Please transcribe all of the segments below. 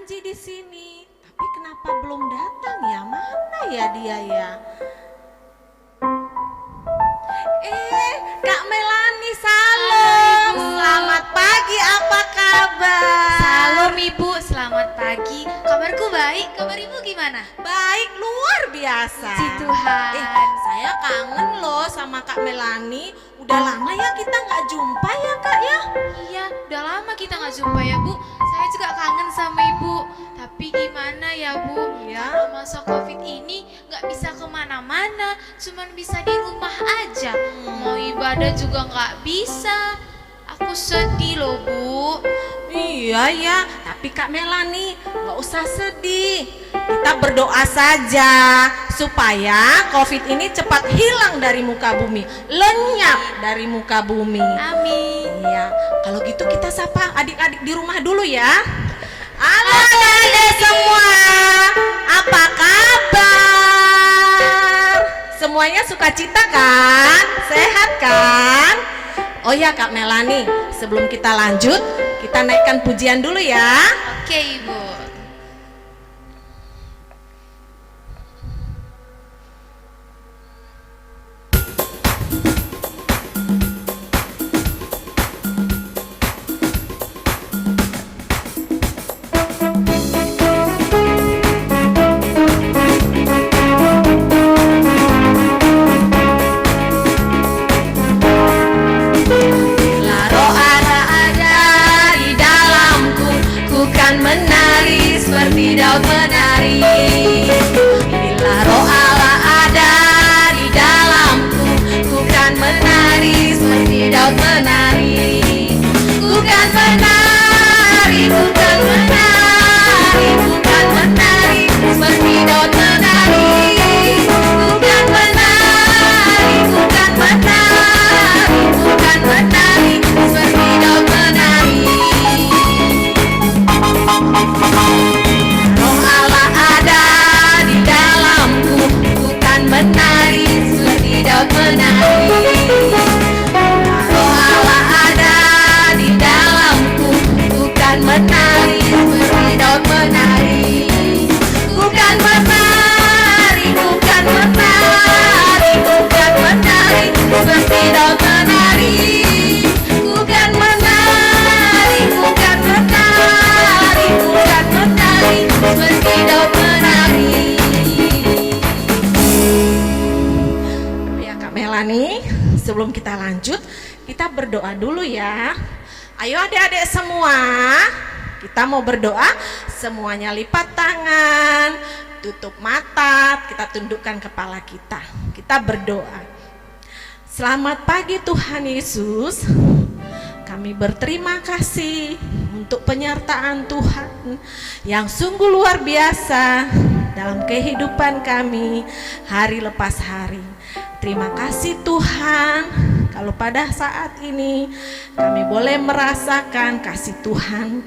janji di sini, tapi kenapa belum datang ya? Mana ya dia ya? Kak Melani, salam. Selamat pagi, apa kabar? Salam Ibu, selamat pagi. Kabarku baik, kabar Ibu gimana? Baik, luar biasa. Puji Tuhan. Saya kangen loh sama Kak Melani. Udah lama ya kita nggak jumpa ya Kak ya? Iya, udah lama kita nggak jumpa ya Bu. Saya juga kangen sama Ibu. Tapi gimana ya Bu? Iya. Kalau masa COVID ini nggak bisa kemana-mana, cuman bisa di rumah aja. Mau ibadah juga nggak bisa. Aku sedih loh Bu. Iya ya, tapi Kak Melani nggak usah sedih. Kita berdoa saja supaya COVID ini cepat hilang dari muka bumi, lenyap dari muka bumi. Amin. Iya, kalau gitu kita sapa adik-adik di rumah dulu ya. Halo adik-adik semua, apa kabar? Semuanya sukacita kan? Sehat kan? Oh ya Kak Melani, sebelum kita lanjut, kita naikkan pujian dulu ya. Oke Ibu. Daud menari, bila roh Allah ada di dalamku, ku kan menari seperti Daud menari. Ku kan menari, ku kan menari, ku kan menari seperti Daud menari. Ku kan menari, ku kan menari, ku kan menari seperti Daud menari. Menari seperti Daud menari. Roh Allah ada di dalamku, bukan menari seperti Daud menari. Bukan menari, bukan menari, bukan menari seperti Daud menari. Bukan menari, bukan menari, bukan menari seperti Daud menari. Melani, sebelum kita lanjut, kita berdoa dulu ya. Ayo adik-adik semua, kita mau berdoa. Semuanya lipat tangan, tutup mata, kita tundukkan kepala kita. Kita berdoa. Selamat pagi Tuhan Yesus. Kami berterima kasih untuk penyertaan Tuhan yang sungguh luar biasa dalam kehidupan kami hari lepas hari. Terima kasih Tuhan, kalau pada saat ini kami boleh merasakan kasih Tuhan,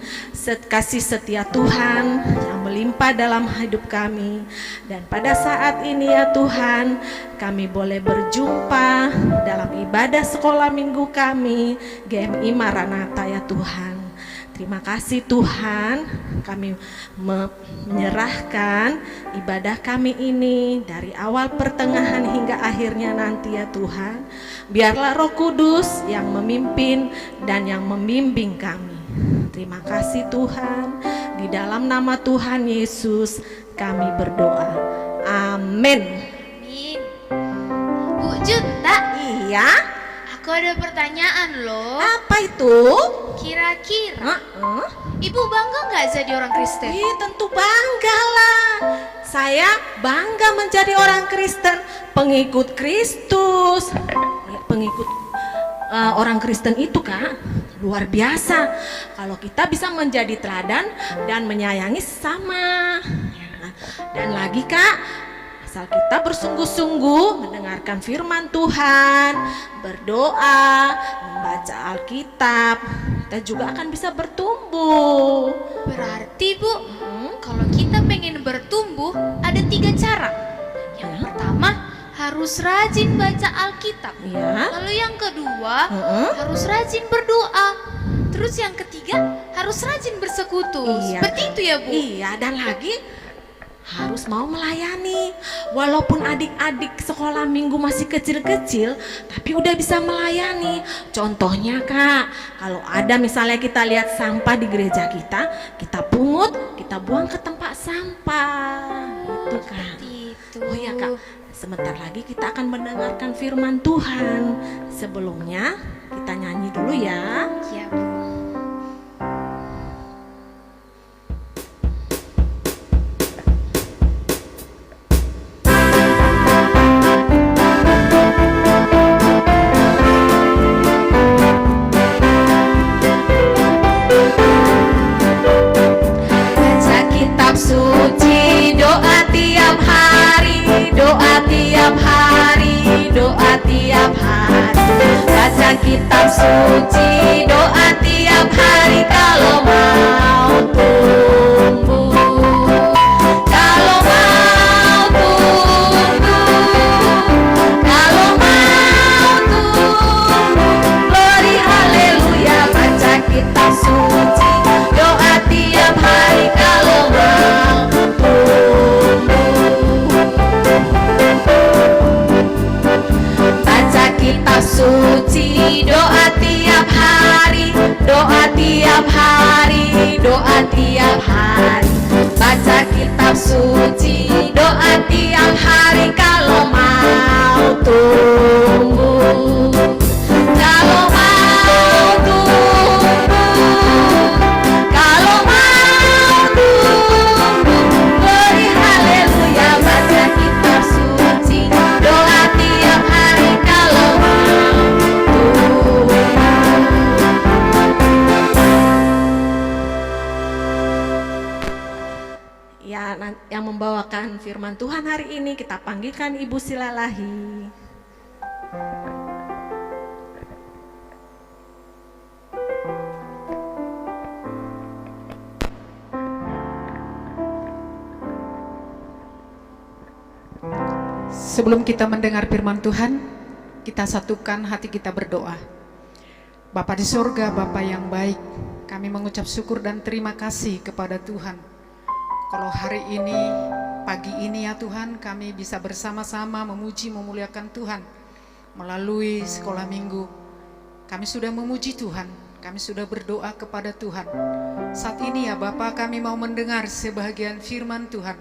kasih setia Tuhan yang melimpah dalam hidup kami. Dan pada saat ini ya Tuhan, kami boleh berjumpa dalam ibadah sekolah minggu kami, GMI Maranatha ya Tuhan. Terima kasih Tuhan, kami menyerahkan ibadah kami ini dari awal pertengahan hingga akhirnya nanti ya Tuhan. Biarlah Roh Kudus yang memimpin dan yang membimbing kami. Terima kasih Tuhan, di dalam nama Tuhan Yesus kami berdoa. Amin. Amin. Bu Junta. Iya. Aku ada pertanyaan loh. Apa itu? Kira-kira Ibu bangga nggak jadi orang Kristen? Tentu bangga lah. Saya bangga menjadi orang Kristen, pengikut Kristus. Pengikut orang Kristen itu Kak, luar biasa. Kalau kita bisa menjadi teladan dan menyayangi sesama. Dan lagi Kak, asal kita bersungguh-sungguh mendengarkan firman Tuhan, berdoa, membaca Alkitab, kita juga akan bisa bertumbuh. Berarti Bu, kalau kita pengen bertumbuh ada 3 cara. Yang pertama harus rajin baca Alkitab. Ya. Lalu yang kedua harus rajin berdoa. Terus yang ketiga harus rajin bersekutu. Iya. Seperti itu ya, Bu? Iya, dan lagi harus mau melayani. Walaupun adik-adik sekolah minggu masih kecil-kecil, tapi udah bisa melayani. Contohnya Kak, kalau ada misalnya kita lihat sampah di gereja kita pungut, kita buang ke tempat sampah. Itu Kak. Seperti itu. Oh ya Kak, sebentar lagi kita akan mendengarkan firman Tuhan. Sebelumnya kita nyanyi dulu ya. Ya, Bu. Baca kitab suci, doa tiap hari, doa tiap hari, doa tiap hari. Baca kitab suci, doa tiap hari kalau mau tumbuh. Kalau mau tumbuh, kalau mau tumbuh. Glory haleluya, baca kitab suci, doa tiap hari kalau mau tumbuh. Baca kitab suci, doa tiap hari, doa tiap hari, doa tiap hari. Baca kitab suci, doa tiap hari kalau mau tumbuh. Kalau mau tumbuh, kalau mau tumbuh. Glory haleluya, baca kitab suci, doa tiap hari kalau mau tumbuh. Ya, yang membawakan firman Tuhan hari ini kita panggilkan Ibu Silalahi. Sebelum kita mendengar firman Tuhan, kita satukan hati kita berdoa. Bapa di surga, Bapa yang baik, kami mengucap syukur dan terima kasih kepada Tuhan. Kalau hari ini, pagi ini ya Tuhan, kami bisa bersama-sama memuji memuliakan Tuhan melalui sekolah minggu. Kami sudah memuji Tuhan, kami sudah berdoa kepada Tuhan. Saat ini ya Bapa, kami mau mendengar sebahagian firman Tuhan.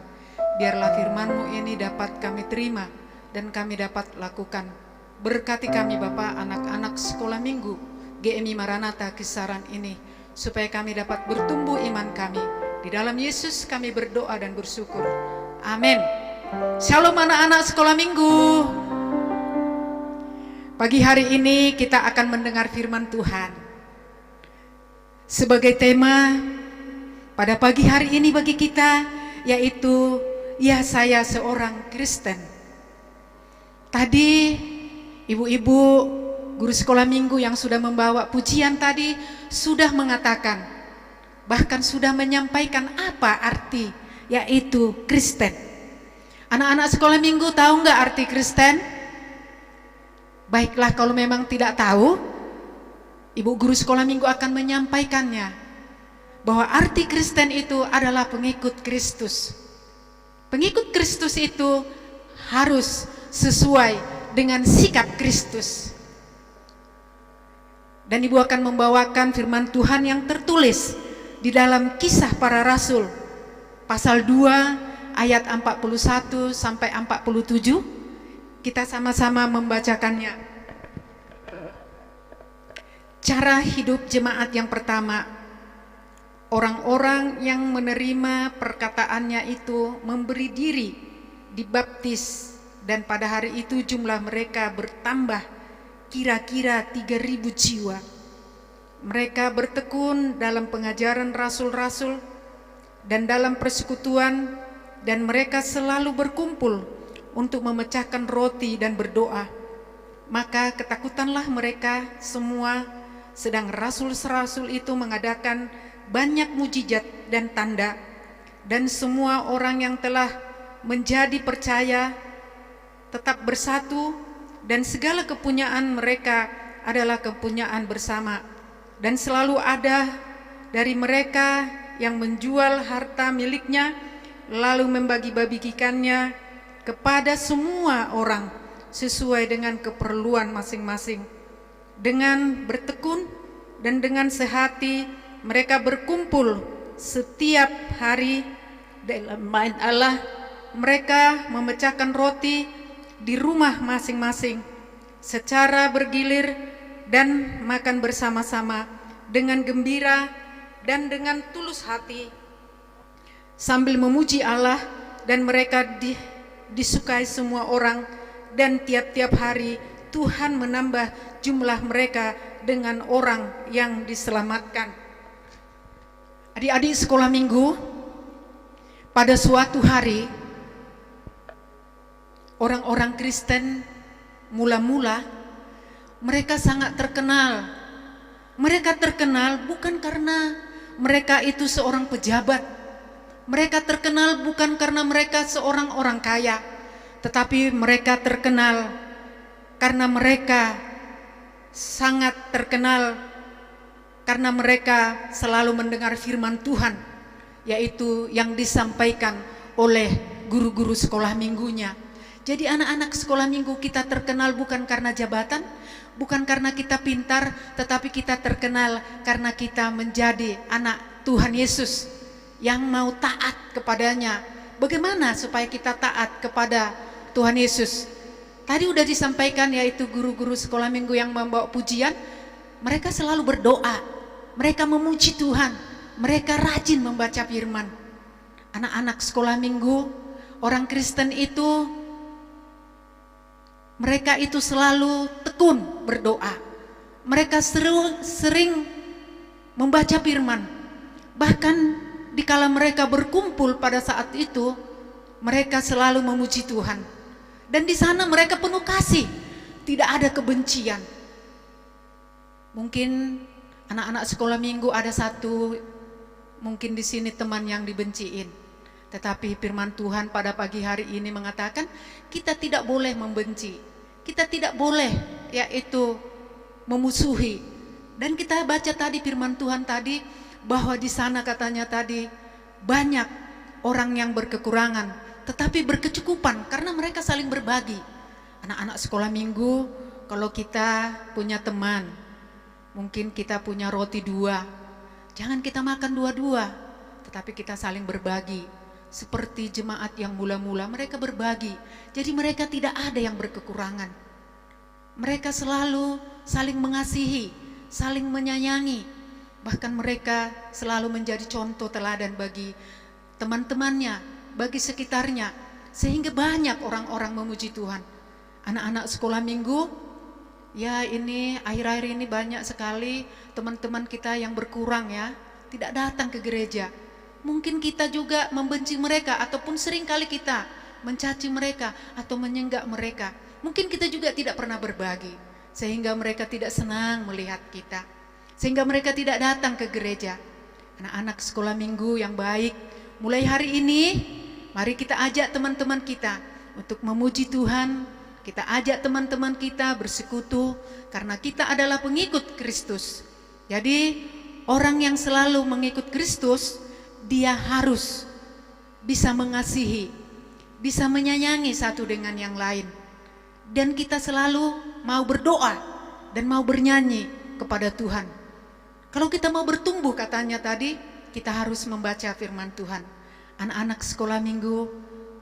Biarlah firman-Mu ini dapat kami terima dan kami dapat lakukan. Berkati kami Bapa, anak-anak sekolah minggu GMI Maranatha Kisaran ini, supaya kami dapat bertumbuh iman kami. Di dalam Yesus kami berdoa dan bersyukur. Amin. Shalom anak-anak sekolah minggu. Pagi hari ini kita akan mendengar firman Tuhan. Sebagai tema pada pagi hari ini bagi kita, yaitu ya saya seorang Kristen. Tadi ibu-ibu guru sekolah minggu yang sudah membawa pujian tadi sudah mengatakan, bahkan sudah menyampaikan apa arti yaitu Kristen. Anak-anak sekolah minggu tahu nggak arti Kristen? Baiklah, kalau memang tidak tahu, ibu guru sekolah minggu akan menyampaikannya, bahwa arti Kristen itu adalah pengikut Kristus. Pengikut Kristus itu harus sesuai dengan sikap Kristus. Dan ibu akan membawakan firman Tuhan yang tertulis di dalam Kisah Para Rasul pasal 2 ayat 41 sampai 47. Kita sama-sama membacakannya. Cara hidup jemaat yang pertama. Orang-orang yang menerima perkataannya itu memberi diri, dibaptis, dan pada hari itu jumlah mereka bertambah kira-kira 3.000 jiwa. Mereka bertekun dalam pengajaran rasul-rasul dan dalam persekutuan, dan mereka selalu berkumpul untuk memecahkan roti dan berdoa. Maka ketakutanlah mereka semua, sedang rasul-rasul itu mengadakan banyak mujizat dan tanda, dan semua orang yang telah menjadi percaya tetap bersatu, dan segala kepunyaan mereka adalah kepunyaan bersama, dan selalu ada dari mereka yang menjual harta miliknya lalu membagi-bagikannya kepada semua orang sesuai dengan keperluan masing-masing. Dengan bertekun dan dengan sehati mereka berkumpul setiap hari dalam main Allah. Mereka memecahkan roti di rumah masing-masing secara bergilir dan makan bersama-sama dengan gembira dan dengan tulus hati sambil memuji Allah, dan mereka disukai semua orang, dan tiap-tiap hari Tuhan menambah jumlah mereka dengan orang yang diselamatkan. Adik-adik sekolah minggu, pada suatu hari orang-orang Kristen mula-mula mereka sangat terkenal. Mereka terkenal bukan karena mereka itu seorang pejabat. Mereka terkenal bukan karena mereka seorang orang kaya, tetapi mereka terkenal karena mereka sangat terkenal karena mereka selalu mendengar firman Tuhan, yaitu yang disampaikan oleh guru-guru sekolah minggunya. Jadi anak-anak sekolah minggu kita terkenal bukan karena jabatan, bukan karena kita pintar, tetapi kita terkenal karena kita menjadi anak Tuhan Yesus yang mau taat kepadanya. Bagaimana supaya kita taat kepada Tuhan Yesus? Tadi udah disampaikan, yaitu guru-guru sekolah minggu yang membawa pujian, mereka selalu berdoa, mereka memuji Tuhan, mereka rajin membaca firman. Anak-anak sekolah minggu, orang Kristen itu, mereka itu selalu tekun berdoa. Mereka sering membaca firman. Bahkan dikala mereka berkumpul pada saat itu, mereka selalu memuji Tuhan. Dan di sana mereka penuh kasih, tidak ada kebencian. Mungkin anak-anak sekolah minggu ada satu, mungkin di sini teman yang dibenciin. Tetapi firman Tuhan pada pagi hari ini mengatakan kita tidak boleh membenci, kita tidak boleh yaitu memusuhi. Dan kita baca tadi firman Tuhan tadi, bahwa di sana katanya tadi banyak orang yang berkekurangan tetapi berkecukupan karena mereka saling berbagi. Anak-anak sekolah minggu, kalau kita punya teman, mungkin kita punya roti 2, jangan kita makan 2-2, tetapi kita saling berbagi. Seperti jemaat yang mula-mula mereka berbagi, jadi mereka tidak ada yang berkekurangan. Mereka selalu saling mengasihi, saling menyayangi. Bahkan mereka selalu menjadi contoh teladan bagi teman-temannya, bagi sekitarnya, sehingga banyak orang-orang memuji Tuhan. Anak-anak sekolah minggu, ya ini akhir-akhir ini banyak sekali teman-teman kita yang berkurang ya, tidak datang ke gereja. Mungkin kita juga membenci mereka, ataupun sering kali kita mencaci mereka atau menyenggak mereka. Mungkin kita juga tidak pernah berbagi, sehingga mereka tidak senang melihat kita, sehingga mereka tidak datang ke gereja. Anak-anak sekolah minggu yang baik, mulai hari ini mari kita ajak teman-teman kita untuk memuji Tuhan. Kita ajak teman-teman kita bersekutu, karena kita adalah pengikut Kristus. Jadi orang yang selalu mengikut Kristus, dia harus bisa mengasihi, bisa menyayangi satu dengan yang lain. Dan kita selalu mau berdoa dan mau bernyanyi kepada Tuhan. Kalau kita mau bertumbuh, katanya tadi, kita harus membaca firman Tuhan. Anak-anak sekolah minggu,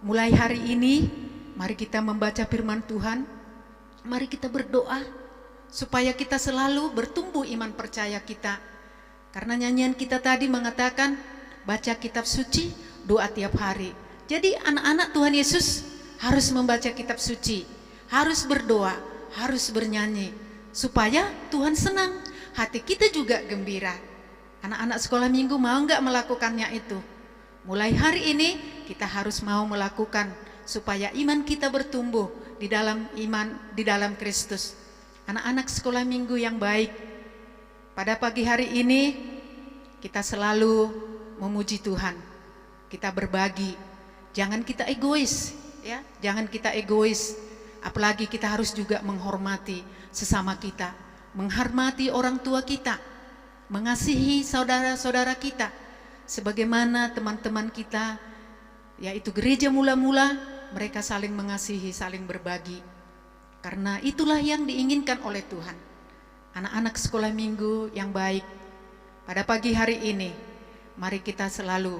mulai hari ini, mari kita membaca firman Tuhan. Mari kita berdoa supaya kita selalu bertumbuh iman percaya kita. Karena nyanyian kita tadi mengatakan, baca kitab suci, doa tiap hari. Jadi anak-anak Tuhan Yesus harus membaca kitab suci, harus berdoa, harus bernyanyi, supaya Tuhan senang, hati kita juga gembira. Anak-anak sekolah minggu mau nggak melakukannya itu? Mulai hari ini kita harus mau melakukan, supaya iman kita bertumbuh di dalam iman, di dalam Kristus. Anak-anak sekolah minggu yang baik, pada pagi hari ini kita selalu memuji Tuhan, kita berbagi, jangan kita egois ya, jangan kita egois. Apalagi kita harus juga menghormati sesama kita, menghormati orang tua kita. mengasihi saudara-saudara kita sebagaimana teman-teman kita, yaitu gereja mula-mula, mereka saling mengasihi, saling berbagi. Karena itulah yang diinginkan oleh Tuhan. Anak-anak sekolah minggu yang baik, pada pagi hari ini mari kita selalu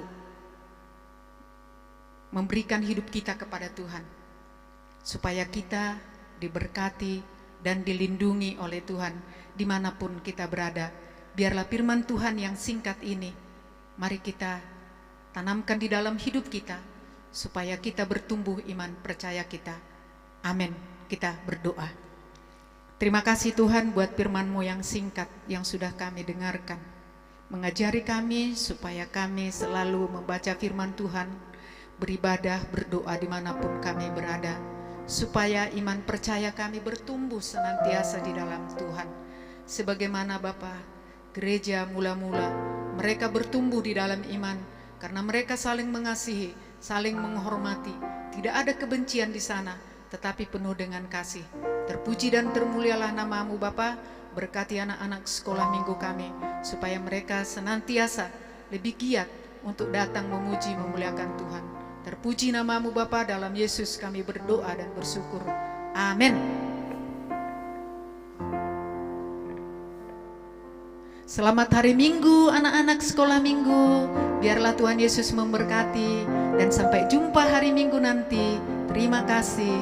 memberikan hidup kita kepada Tuhan, supaya kita diberkati dan dilindungi oleh Tuhan dimanapun kita berada. Biarlah firman Tuhan yang singkat ini, mari kita tanamkan di dalam hidup kita, supaya kita bertumbuh iman percaya kita. Amin. Kita berdoa. Terima kasih Tuhan buat firman-Mu yang singkat yang sudah kami dengarkan. Mengajari kami supaya kami selalu membaca firman Tuhan, beribadah, berdoa dimanapun kami berada, supaya iman percaya kami bertumbuh senantiasa di dalam Tuhan. Sebagaimana Bapa, gereja mula-mula, mereka bertumbuh di dalam iman, karena mereka saling mengasihi, saling menghormati. Tidak ada kebencian di sana, tetapi penuh dengan kasih. Terpuji dan termulialah nama-Mu Bapa. Berkati anak-anak sekolah minggu kami, supaya mereka senantiasa lebih giat untuk datang memuji memuliakan Tuhan. Terpuji nama-Mu Bapa, dalam Yesus kami berdoa dan bersyukur. Amin. Selamat hari Minggu anak-anak sekolah minggu. Biarlah Tuhan Yesus memberkati, dan sampai jumpa hari Minggu nanti. Terima kasih.